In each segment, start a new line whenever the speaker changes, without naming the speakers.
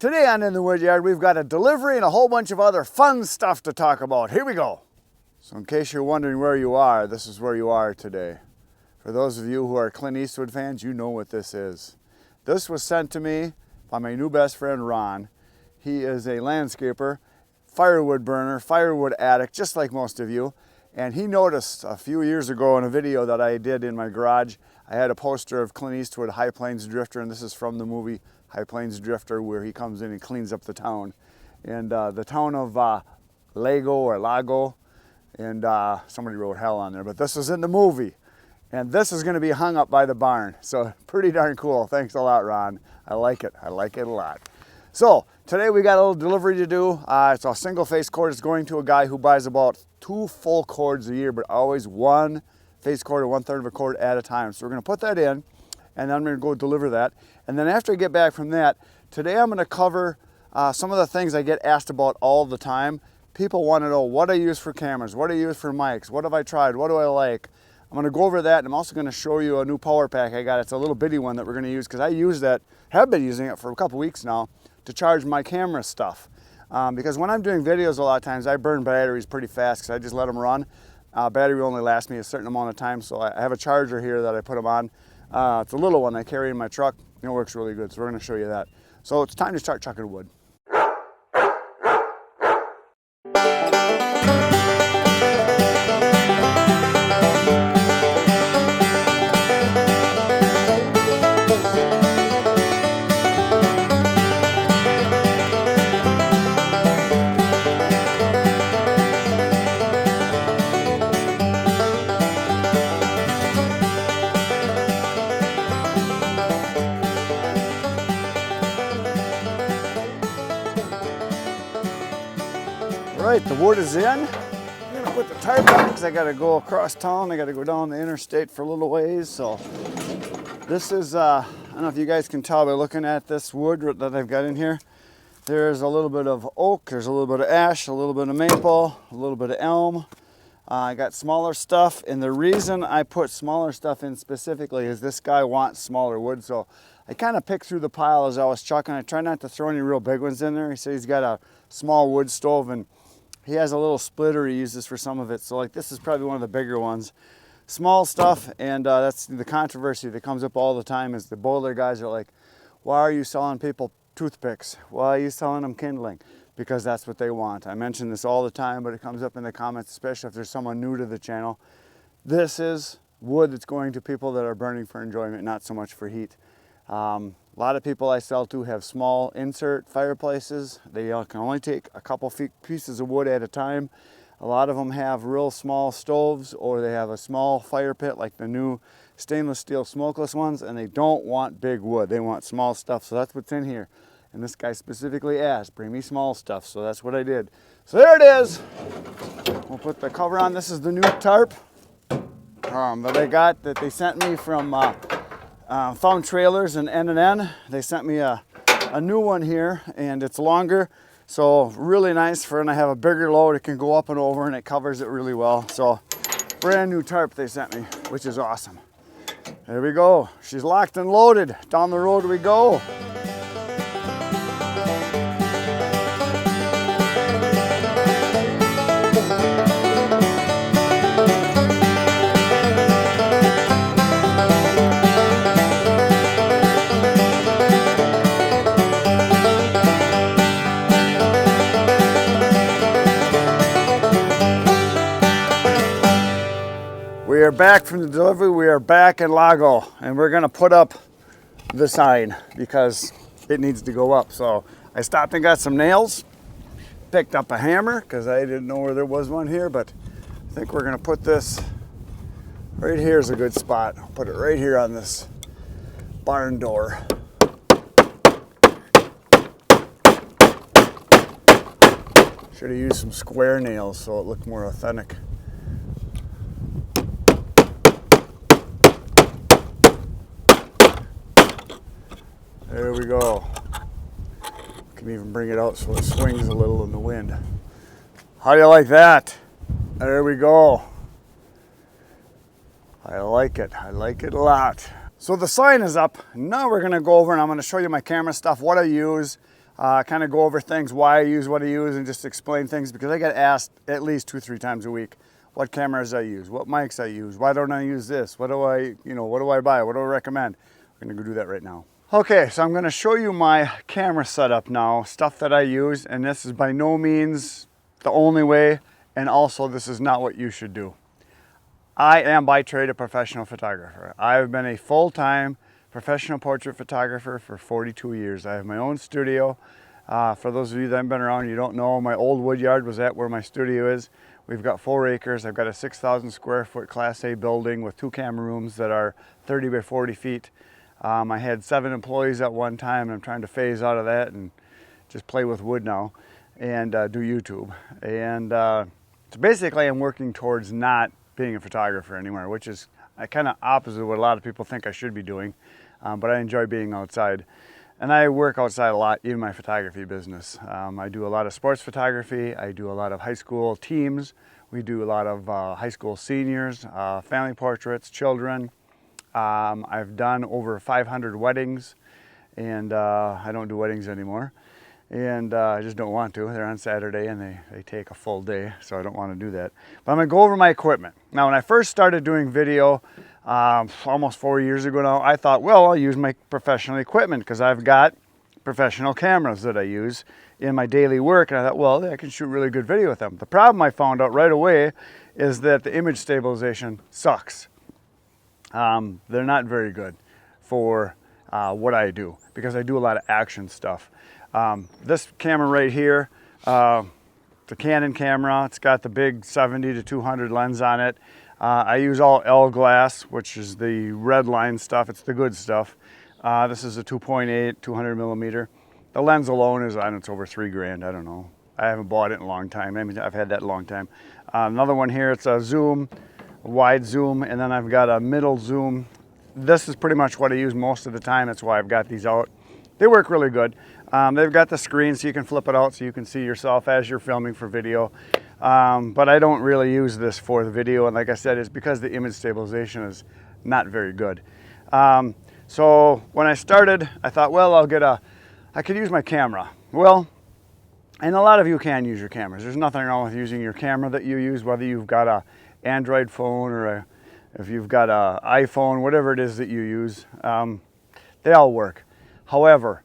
Today on In the Woodyard, we've got a delivery and a whole bunch of other fun stuff to talk about. Here we go. So in case you're wondering where you are, this is where you are today. For those of you who are Clint Eastwood fans, you know what this is. This was sent to me by my new best friend, Ron. He is a landscaper, firewood burner, firewood addict, just like most of you. And he noticed a few years ago in a video that I did in my garage, I had a poster of Clint Eastwood, High Plains Drifter, and this is from the movie High Plains Drifter, where he comes in and cleans up the town. And the town of Lago, and somebody wrote hell on there, but this is in the movie. And this is gonna be hung up by the barn. So pretty darn cool. Thanks a lot, Ron. I like it a lot. So today we got a little delivery to do. It's a single face cord. It's going to a guy who buys about 2 full cords a year, but always 1 face cord or 1/3 of a cord at a time. So we're gonna put that in, and then I'm gonna go deliver that. And then after I get back from that, today I'm gonna cover some of the things I get asked about all the time. People wanna know what I use for cameras, what I use for mics, what have I tried, what do I like? I'm gonna go over that, and I'm also gonna show you a new power pack I got. It's a little bitty one that we're gonna use, because I use that, have been using it for a couple weeks now, to charge my camera stuff. Because when I'm doing videos a lot of times, I burn batteries pretty fast, because I just let them run. Battery will only last me a certain amount of time, so I have a charger here that I put them on. It's a little one I carry in my truck. It works really good, so we're gonna show you that. So it's time to start chucking wood. All right, the wood is in. I'm gonna put the tarp on because I gotta go across town. I gotta go down the interstate for a little ways. So this is, I don't know if you guys can tell by looking at this wood that I've got in here. There's a little bit of oak, there's a little bit of ash, a little bit of maple, a little bit of elm. I got smaller stuff, and the reason I put smaller stuff in specifically is this guy wants smaller wood. So I kind of picked through the pile as I was chucking. I try not to throw any real big ones in there. He said he's got a small wood stove, and he has a little splitter he uses for some of it. So like this is probably one of the bigger ones. Small stuff, and that's the controversy that comes up all the time, is the boiler guys are like, why are you selling people toothpicks? Why are you selling them kindling? Because that's what they want. I mention this all the time, but it comes up in the comments, especially if there's someone new to the channel. This is wood that's going to people that are burning for enjoyment, not so much for heat. A lot of people I sell to have small insert fireplaces. They can only take a couple pieces of wood at a time. A lot of them have real small stoves, or they have a small fire pit like the new stainless steel smokeless ones, and they don't want big wood. They want small stuff, so that's what's in here. And this guy specifically asked, bring me small stuff, so that's what I did. So there it is. We'll put the cover on. This is the new tarp that I got, that they sent me from Found Trailers and N&N. They sent me a new one here, and it's longer, so really nice for when I have a bigger load. It can go up and over, and it covers it really well. So brand new tarp they sent me, which is awesome. There we go. She's locked and loaded. Down the road we go. We are back from the delivery. We are back in Lago, and we're gonna put up the sign because it needs to go up. So I stopped and got some nails, picked up a hammer because I didn't know where there was one here, but I think we're gonna put this right here is a good spot. I'll put it right here on this barn door. Should have used some square nails so it looked more authentic. There we go. Can even bring it out so it swings a little in the wind. How do you like that? There we go. I like it. I like it a lot. So the sign is up. Now we're gonna go over and I'm gonna show you my camera stuff, what I use. kind of go over things, why I use what I use, and just explain things, because I get asked at least 2-3 times a week what cameras I use, what mics I use, why don't I use this, what do I buy, what do I recommend. We're gonna go do that right now. Okay, so I'm gonna show you my camera setup now, stuff that I use, and this is by no means the only way, and also this is not what you should do. I am by trade a professional photographer. I've been a full-time professional portrait photographer for 42 years. I have my own studio. For those of you that haven't been around, you don't know, my old Woodyard was at where my studio is. We've got 4 acres. I've got a 6,000 square foot Class A building with 2 camera rooms that are 30 by 40 feet. I had 7 employees at one time, and I'm trying to phase out of that and just play with wood now and do YouTube. And so basically I'm working towards not being a photographer anymore, which is kind of opposite of what a lot of people think I should be doing, but I enjoy being outside. And I work outside a lot in my photography business. I do a lot of sports photography, I do a lot of high school teams, we do a lot of high school seniors, family portraits, children. I've done over 500 weddings, and I don't do weddings anymore. And I just don't want to. They're on Saturday and they take a full day, so I don't want to do that. But I'm gonna go over my equipment. Now, when I first started doing video, almost 4 years ago now, I thought, well, I'll use my professional equipment because I've got professional cameras that I use in my daily work. And I thought, well, I can shoot really good video with them. The problem I found out right away is that the image stabilization sucks. They're not very good for what I do, because I do a lot of action stuff. This camera right here, it's a Canon camera. It's got the big 70 to 200 lens on it. I use all L glass, which is the red line stuff. It's the good stuff. This is a 2.8, 200 millimeter. The lens alone is, I don't know, it's over $3 grand. I don't know. I haven't bought it in a long time. I mean, I've had that a long time. Another one here, it's a zoom, a wide zoom, and then I've got a middle zoom. This is pretty much what I use most of the time. That's why I've got these out. They work really good. They've got the screen so you can flip it out so you can see yourself as you're filming for video. But I don't really use this for the video, and like I said, it's because the image stabilization is not very good. So when I started, I thought, well, I could use my camera. Well, and a lot of you can use your cameras. There's nothing wrong with using your camera that you use, whether you've got an Android phone or if you've got an iPhone, whatever it is that you use, they all work. However,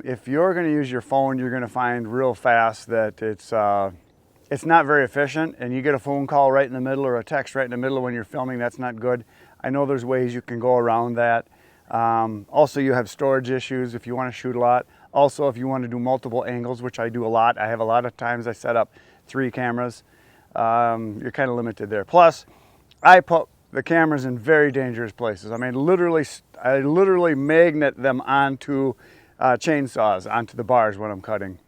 if you're going to use your phone, you're going to find real fast that it's not very efficient, and you get a phone call right in the middle or a text right in the middle when you're filming. That's not good. I know there's ways you can go around that. Also, you have storage issues if you want to shoot a lot. Also, if you want to do multiple angles, which I do a lot. I have a lot of times I set up 3 cameras. You're kind of limited there. Plus, I put the cameras in very dangerous places. I mean, I literally magnet them onto chainsaws, onto the bars when I'm cutting.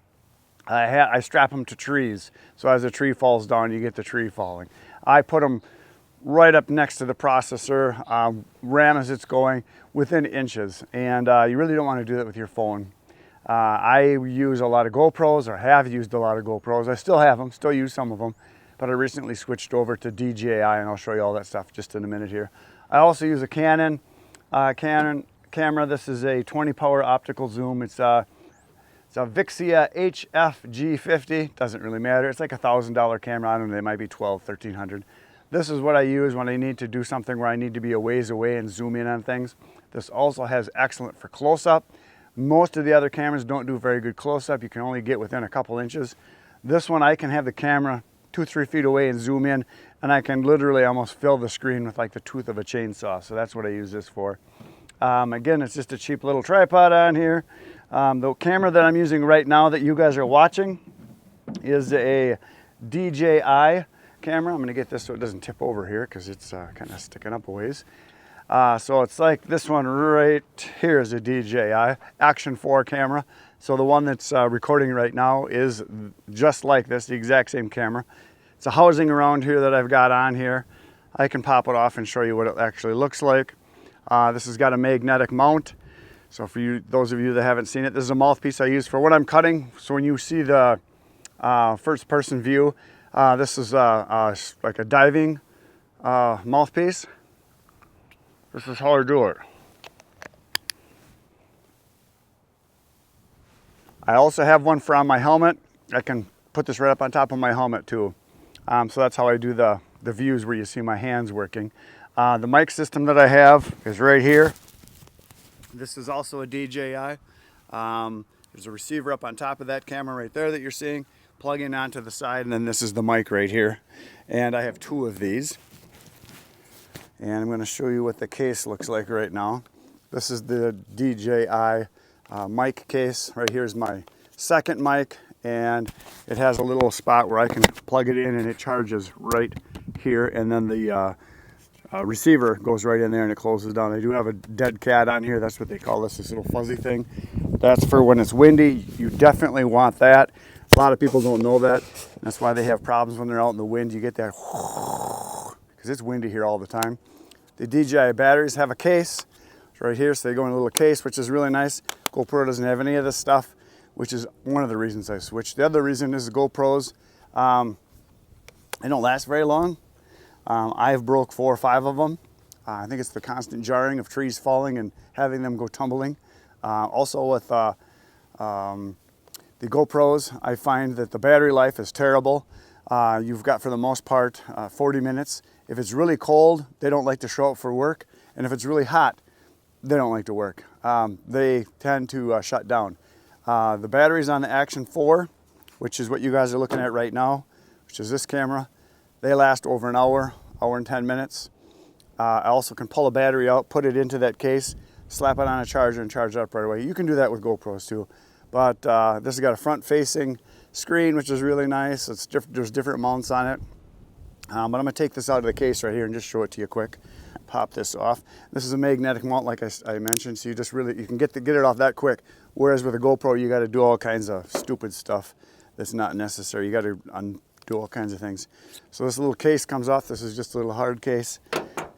I strap them to trees, so as a tree falls down, you get the tree falling. I put them right up next to the processor, RAM as it's going, within inches, and you really don't want to do that with your phone. I use a lot of GoPros, or have used a lot of GoPros. I still have them, still use some of them, but I recently switched over to DJI, and I'll show you all that stuff just in a minute here. I also use a Canon camera. This is a 20 power optical zoom. It's a Vixia HF-G50. Doesn't really matter. It's like a $1,000 camera. I don't know, they might be $1,200, $1,300. This is what I use when I need to do something where I need to be a ways away and zoom in on things. This also has excellent for close-up. Most of the other cameras don't do very good close-up. You can only get within a couple inches. This one, I can have the camera 2-3 feet away and zoom in, and I can literally almost fill the screen with like the tooth of a chainsaw. So that's what I use this for. Again, it's just a cheap little tripod on here. The camera that I'm using right now that you guys are watching is a DJI camera. I'm going to get this so it doesn't tip over here because it's kind of sticking up a ways. So it's like this one right here is a DJI Action 4 camera. So the one that's recording right now is just like this, the exact same camera. It's a housing around here that I've got on here. I can pop it off and show you what it actually looks like. This has got a magnetic mount. So for you, those of you that haven't seen it, this is a mouthpiece I use for when I'm cutting. So when you see the first person view, this is like a diving mouthpiece. This is how I do it. I also have one for on my helmet. I can put this right up on top of my helmet too. So that's how I do the views where you see my hands working. The mic system that I have is right here. This is also a DJI. There's a receiver up on top of that camera right there that you're seeing. Plug in onto the side, and then this is the mic right here. And I have 2 of these. And I'm going to show you what the case looks like right now. This is the DJI mic case. Right here is my second mic, and it has a little spot where I can plug it in and it charges right here, and then the receiver goes right in there and it closes down. I do have a dead cat on here. That's what they call this little fuzzy thing. That's for when it's windy. You definitely want that. A lot of people don't know that. That's why they have problems when they're out in the wind. You get that because it's windy here all the time. The DJI batteries have a case. It's right here, so they go in a little case, which is really nice. GoPro doesn't have any of this stuff, which is one of the reasons I switched. The other reason is the GoPros. They don't last very long. I've broke 4 or 5 of them. I think it's the constant jarring of trees falling and having them go tumbling. Also with the GoPros, I find that the battery life is terrible. You've got, for the most part, 40 minutes. If it's really cold, they don't like to show up for work. And if it's really hot, they don't like to work. They tend to shut down. The batteries on the Action 4, which is what you guys are looking at right now, which is this camera, they last over an hour and 10 minutes. I also can pull a battery out, put it into that case, slap it on a charger and charge it up right away. You can do that with GoPros too. But this has got a front-facing screen, which is really nice. There's different mounts on it. But I'm going to take this out of the case right here and just show it to you quick. Pop this off. This is a magnetic mount, like I mentioned, so you can get it off that quick. Whereas with a GoPro, you got to do all kinds of stupid stuff that's not necessary. You got to undo all kinds of things. So this little case comes off. This is just a little hard case.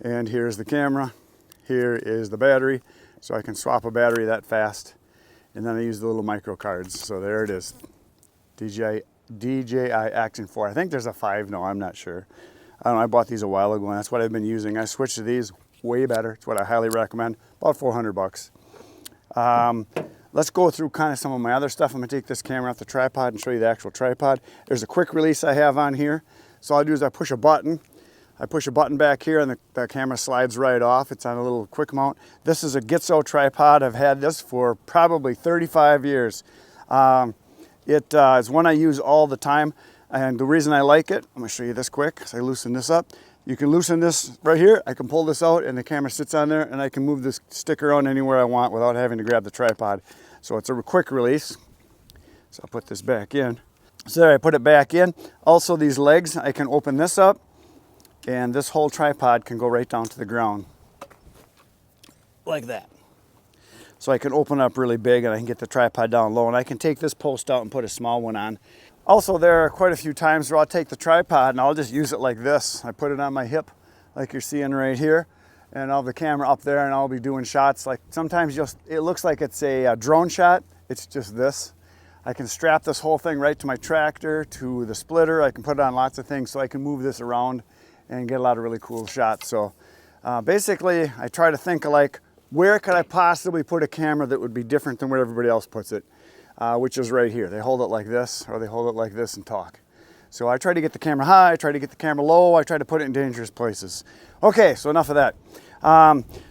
And here's the camera. Here is the battery. So I can swap a battery that fast. And then I use the little micro cards. So there it is. DJI Action 4. I think there's a 5 now, I'm not sure. I don't know, I bought these a while ago and that's what I've been using. I switched to these, way better. It's what I highly recommend. About 400 bucks. Let's go through kind of some of my other stuff. I'm gonna take this camera off the tripod and show you the actual tripod. There's a quick release I have on here. So all I do is I push a button. I push a button back here and the camera slides right off. It's on a little quick mount. This is a Gitzo tripod. I've had this for probably 35 years. It is one I use all the time. And the reason I like it, I'm gonna show you this quick. So I loosen this up. You can loosen this right here. I can pull this out and the camera sits on there and I can move this stick around anywhere I want without having to grab the tripod. So it's a quick release. So I'll put this back in. So there, I put it back in. Also these legs, I can open this up and this whole tripod can go right down to the ground. Like that. So I can open up really big and I can get the tripod down low and I can take this post out and put a small one on. Also, there are quite a few times where I'll take the tripod and I'll just use it like this. I put it on my hip like you're seeing right here and I'll have the camera up there and I'll be doing shots. Like sometimes it looks like it's a drone shot. It's just this. I can strap this whole thing right to my tractor, to the splitter. I can put it on lots of things so I can move this around and get a lot of really cool shots. So basically, I try to think like, where could I possibly put a camera that would be different than where everybody else puts it? Which is right here. They hold it like this, or they hold it like this and talk. So I try to get the camera high, I try to get the camera low, I try to put it in dangerous places. Okay, so enough of that.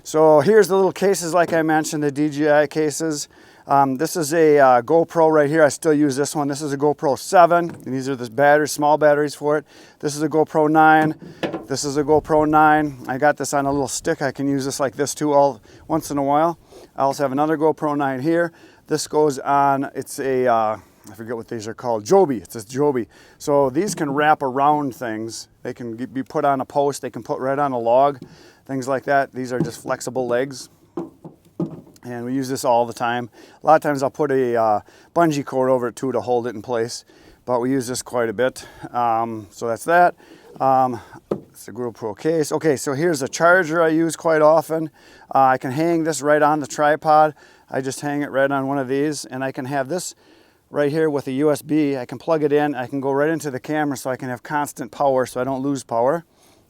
So here's the little cases like I mentioned, the DJI cases. This is a GoPro right here. I still use this one. This is a GoPro 7. And these are the batteries, small batteries for it. This is a GoPro 9. This is a GoPro 9. I got this on a little stick. I can use this like this too once in a while. I also have another GoPro 9 here. This goes on, it's a, I forget what these are called, Joby. It's a Joby. So these can wrap around things. They can be put on a post. They can put right on a log, things like that. These are just flexible legs. And we use this all the time. A lot of times I'll put a bungee cord over it too to hold it in place. But we use this quite a bit. So that's that. It's a GoPro case. Okay, so here's a charger I use quite often. I can hang this right on the tripod. I just hang it right on one of these, and I can have this right here with a USB. I can plug it in. I can go right into the camera so I can have constant power so I don't lose power.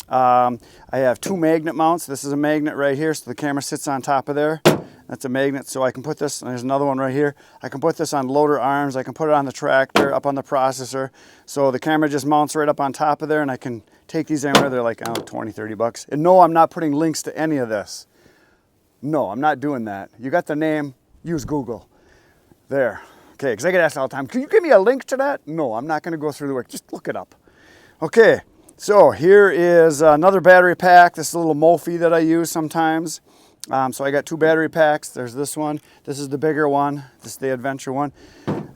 I have 2 magnet mounts. This is a magnet right here, so the camera sits on top of there. That's a magnet, so I can put this, and there's another one right here. I can put this on loader arms. I can put it on the tractor, up on the processor. So the camera just mounts right up on top of there, and I can take these anywhere. They're like, I don't know, 20, 30 bucks. And no, I'm not putting links to any of this. No, I'm not doing that. You got the name, use Google. There. Okay, because I get asked all the time, can you give me a link to that? No, I'm not going to go through the work. Just look it up. Okay, so here is another battery pack. This is a little Mophie that I use sometimes. So I got 2 battery packs. There's this one. This is the bigger one. This is the adventure one.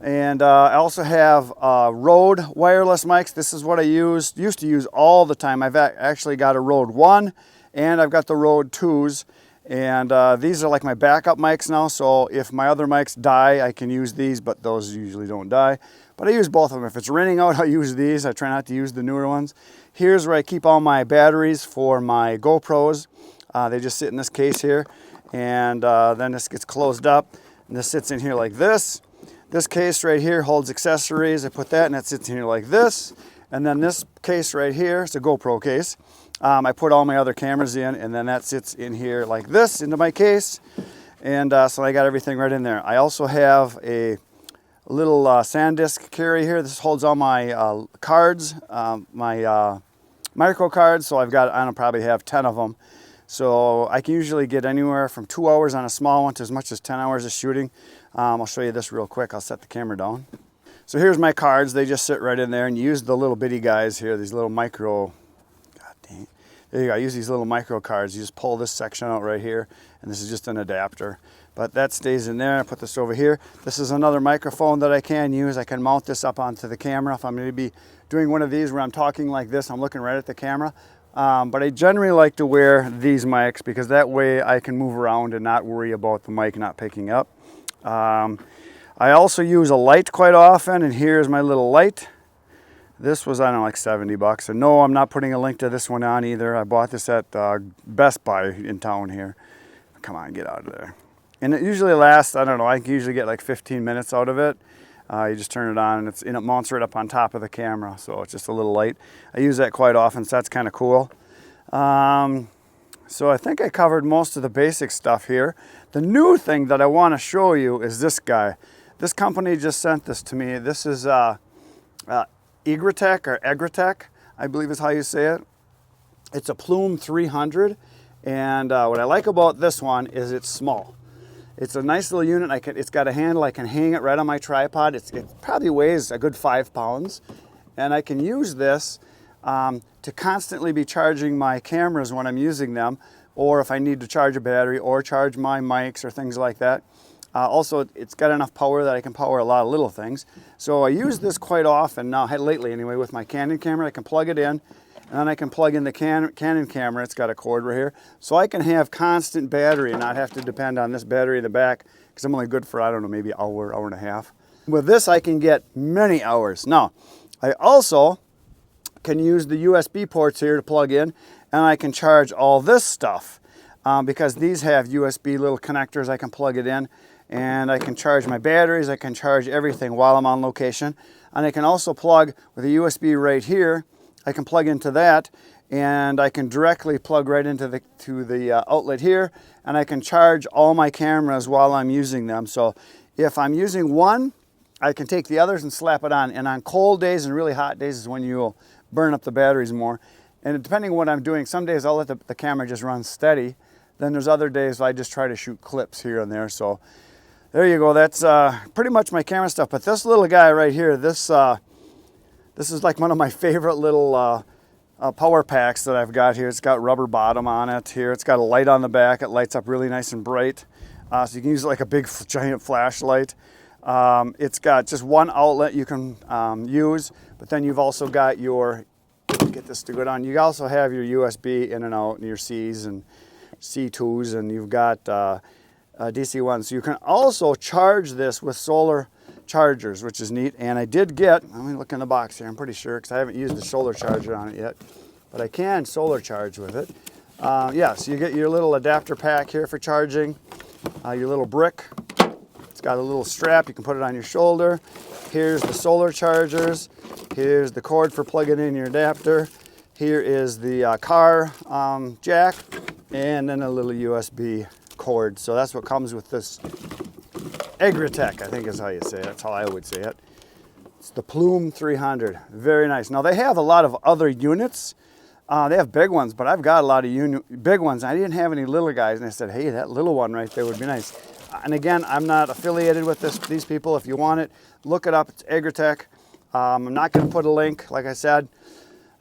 And I also have Rode wireless mics. This is what I used to use all the time. I've actually got a Rode 1 and I've got the Rode 2s. And these are like my backup mics now. So if my other mics die, I can use these, but those usually don't die. But I use both of them. If it's raining out, I use these. I try not to use the newer ones. Here's where I keep all my batteries for my GoPros. They just sit in this case here, and then this gets closed up, and this sits in here like this. This case right here holds accessories. I put that, and that sits in here like this. And then this case right here, it's a GoPro case. I put all my other cameras in, and then that sits in here like this into my case. And so I got everything right in there. I also have a little SanDisk carry here. This holds all my cards, my micro cards. So I've got, I don't probably have 10 of them. So I can usually get anywhere from 2 hours on a small one to as much as 10 hours of shooting. I'll show you this real quick. I'll set the camera down. So here's my cards. They just sit right in there, and you use the little bitty guys here, these little micro, god dang, there you go. I use these little micro cards. You just pull this section out right here, and this is just an adapter. But that stays in there. I put this over here. This is another microphone that I can use. I can mount this up onto the camera. If I'm going to be doing one of these where I'm talking like this, I'm looking right at the camera. But I generally like to wear these mics because that way I can move around and not worry about the mic not picking up. I also use a light quite often, and here's my little light. This was, I don't know, like 70 bucks. And no, I'm not putting a link to this one on either. I bought this at Best Buy in town here. Come on, get out of there. And it usually lasts, I don't know, I can usually get like 15 minutes out of it. You just turn it on, and it mounts right up on top of the camera, so it's just a little light. I use that quite often, so that's kind of cool. So I think I covered most of the basic stuff here. The new thing that I want to show you is this guy. This company just sent this to me. This is EGRETECH or EGRETECH, I believe is how you say it. It's a Plume 300, and what I like about this one is it's small. It's a nice little unit. It's got a handle. I can hang it right on my tripod. It probably weighs a good 5 pounds. And I can use this to constantly be charging my cameras when I'm using them, or if I need to charge a battery or charge my mics or things like that. Also, it's got enough power that I can power a lot of little things. So I use this quite often now, lately anyway, with my Canon camera. I can plug it in, and then I can plug in the Canon camera. It's got a cord right here. So I can have constant battery and not have to depend on this battery in the back, because I'm only good for, I don't know, maybe an hour, hour and a half. With this, I can get many hours. Now, I also can use the USB ports here to plug in, and I can charge all this stuff because these have USB little connectors. I can plug it in, and I can charge my batteries. I can charge everything while I'm on location. And I can also plug with a USB right here. I can plug into that, and I can directly plug right into the outlet here, and I can charge all my cameras while I'm using them. So if I'm using one, I can take the others and slap it on. And on cold days and really hot days is when you'll burn up the batteries more. And depending on what I'm doing, some days I'll let the camera just run steady. Then there's other days I just try to shoot clips here and there. So there you go. That's pretty much my camera stuff. But this little guy right here, this is like one of my favorite little power packs that I've got here. It's got rubber bottom on it here. It's got a light on the back. It lights up really nice and bright. So you can use it like a big giant flashlight. It's got just one outlet you can use, but then you've also got your, get this to go down, you also have your USB in and out and your C's and C2s, and you've got DC ones. So you can also charge this with solar chargers, which is neat. And I did get, let me look in the box here, I'm pretty sure, because I haven't used the solar charger on it yet, but I can solar charge with it. Yeah, so you get your little adapter pack here for charging, your little brick. It's got a little strap, you can put it on your shoulder. Here's the solar chargers. Here's the cord for plugging in your adapter. Here is the car jack, and then a little USB cord. So that's what comes with this EGRETECH, I think is how you say it. That's how I would say it. It's the Plume 300. Very nice. Now they have a lot of other units. They have big ones, but I've got a lot of big ones. I didn't have any little guys, and I said, hey, that little one right there would be nice. And again, I'm not affiliated with these people. If you want it, look it up. It's EGRETECH. I'm not going to put a link, like I said.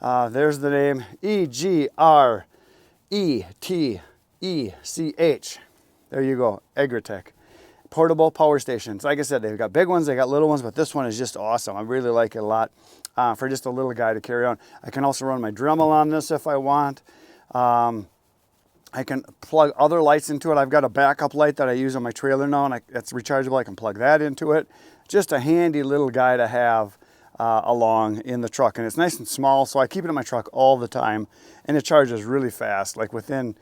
There's the name, EGRETECH. There you go, EGRETECH. Portable power stations. Like I said, they've got big ones, they got little ones, but this one is just awesome. I really like it a lot for just a little guy to carry on. I can also run my Dremel on this if I want. I can plug other lights into it. I've got a backup light that I use on my trailer now, and it's rechargeable. I can plug that into it. Just a handy little guy to have along in the truck. And it's nice and small, so I keep it in my truck all the time. And it charges really fast. Like within,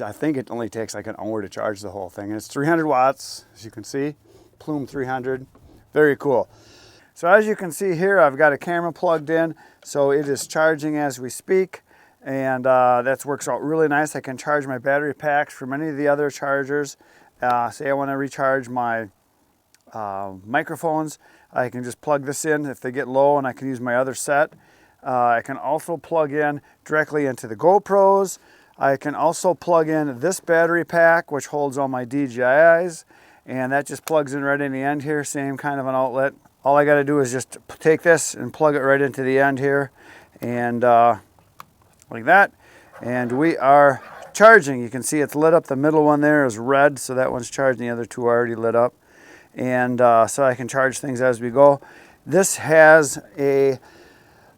I think it only takes like an hour to charge the whole thing. And it's 300 watts, as you can see. Plume 300. Very cool. So as you can see here, I've got a camera plugged in. So it is charging as we speak. And that works out really nice. I can charge my battery packs from any of the other chargers. Say I want to recharge my microphones, I can just plug this in if they get low, and I can use my other set. I can also plug in directly into the GoPros. I can also plug in this battery pack, which holds all my DJIs, and that just plugs in right in the end here, same kind of an outlet. All I got to do is just take this and plug it right into the end here, and like that, and we are charging. You can see it's lit up. The middle one there is red, so that one's charged, and the other two are already lit up. And so I can charge things as we go. This has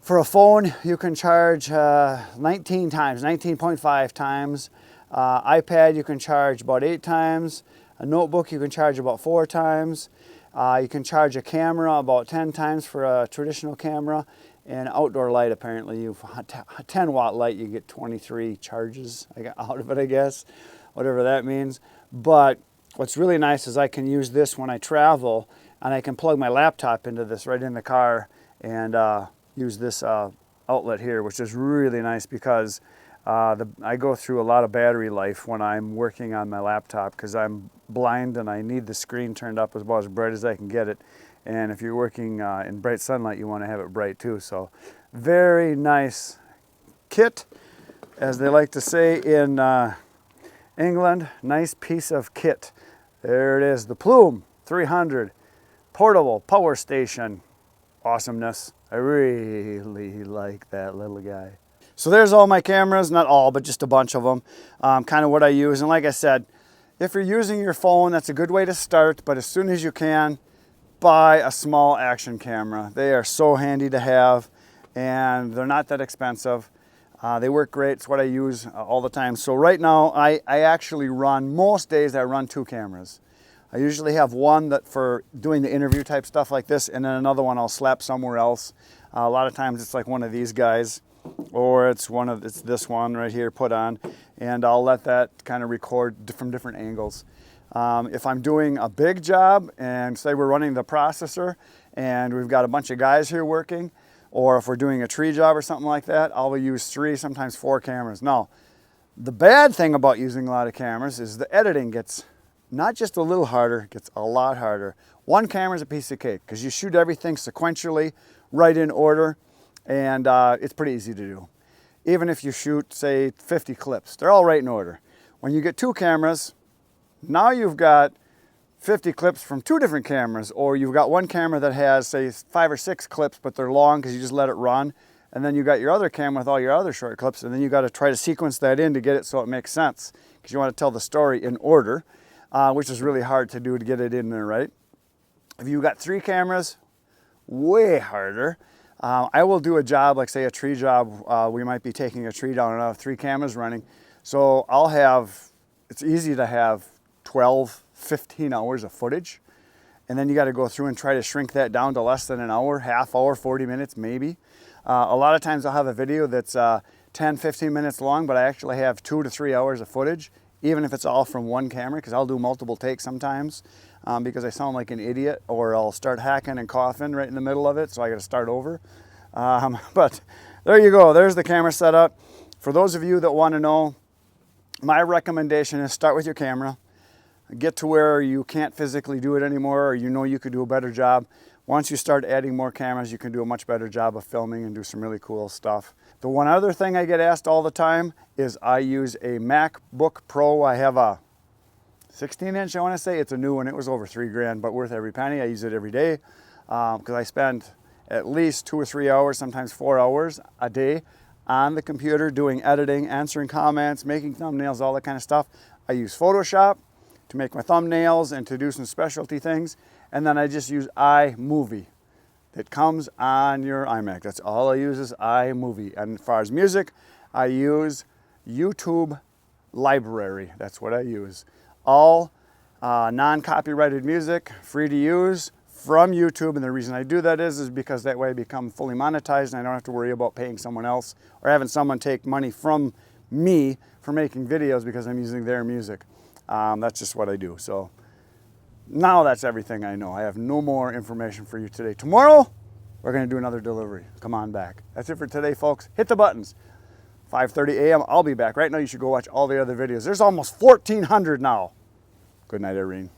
for a phone, you can charge 19 times, 19.5 times. iPad, you can charge about 8 times. A notebook, you can charge about 4 times. You can charge a camera about 10 times for a traditional camera. And outdoor light, apparently, a 10-watt light, you get 23 charges out of it, I guess, whatever that means. But what's really nice is I can use this when I travel, and I can plug my laptop into this right in the car and use this outlet here, which is really nice because I go through a lot of battery life when I'm working on my laptop because I'm blind and I need the screen turned up about as bright as I can get it. And if you're working in bright sunlight, you want to have it bright too. So very nice kit, as they like to say in England. Nice piece of kit. There it is, the Plume 300 portable power station. Awesomeness. I really like that little guy. So there's all my cameras, not all, but just a bunch of them. Kind of what I use. And like I said, if you're using your phone, that's a good way to start. But as soon as you can, buy a small action camera. They are so handy to have, and they're not that expensive. They work great. It's what I use all the time. So right now, I actually run, most days I run 2 cameras. I usually have one that for doing the interview type stuff like this, and then another one I'll slap somewhere else. A lot of times it's like one of these guys, or it's this one right here put on, and I'll let that kind of record from different angles. If I'm doing a big job, and say we're running the processor, and we've got a bunch of guys here working, or if we're doing a tree job or something like that, I'll use 3, sometimes 4 cameras. Now, the bad thing about using a lot of cameras is the editing gets not just a little harder, it gets a lot harder. 1 camera is a piece of cake because you shoot everything sequentially, right in order, and it's pretty easy to do. Even if you shoot, say, 50 clips, they're all right in order. When you get 2 cameras, now you've got 50 clips from 2 different cameras, or you've got 1 camera that has, say, 5 or 6 clips, but they're long because you just let it run. And then you got your other camera with all your other short clips, and then you got to try to sequence that in to get it so it makes sense because you want to tell the story in order, which is really hard to do to get it in there right. If you've got 3 cameras, way harder. I will do a job, like say a tree job, we might be taking a tree down and I have 3 cameras running. So it's easy to have 12, 15 hours of footage. And then you got to go through and try to shrink that down to less than an hour, half hour, 40 minutes maybe. A lot of times I'll have a video that's 10, 15 minutes long, but I actually have 2 to 3 hours of footage, even if it's all from 1 camera, because I'll do multiple takes sometimes because I sound like an idiot, or I'll start hacking and coughing right in the middle of it, so I got to start over. But there you go. There's the camera setup. For those of you that want to know, my recommendation is start with your camera. get to where you can't physically do it anymore, or you know you could do a better job, once you start adding more cameras, you can do a much better job of filming and do some really cool stuff. The one other thing I get asked all the time is I use a MacBook Pro. I have a 16-inch, I want to say. It's a new one. It was over $3 grand, but worth every penny. I use it every day because I spend at least 2 or 3 hours, sometimes 4 hours a day on the computer doing editing, answering comments, making thumbnails, all that kind of stuff. I use Photoshop to make my thumbnails and to do some specialty things. And then I just use iMovie. It comes on your iMac. That's all I use is iMovie. And as far as music, I use YouTube Library. That's what I use. All non-copyrighted music, free to use from YouTube. And the reason I do that is because that way I become fully monetized and I don't have to worry about paying someone else or having someone take money from me for making videos because I'm using their music. That's just what I do. So now that's everything I know. I have no more information for you today. Tomorrow, we're going to do another delivery. Come on back. That's it for today, folks. Hit the buttons. 5:30 a.m. I'll be back. Right now, you should go watch all the other videos. There's almost 1,400 now. Good night, Irene.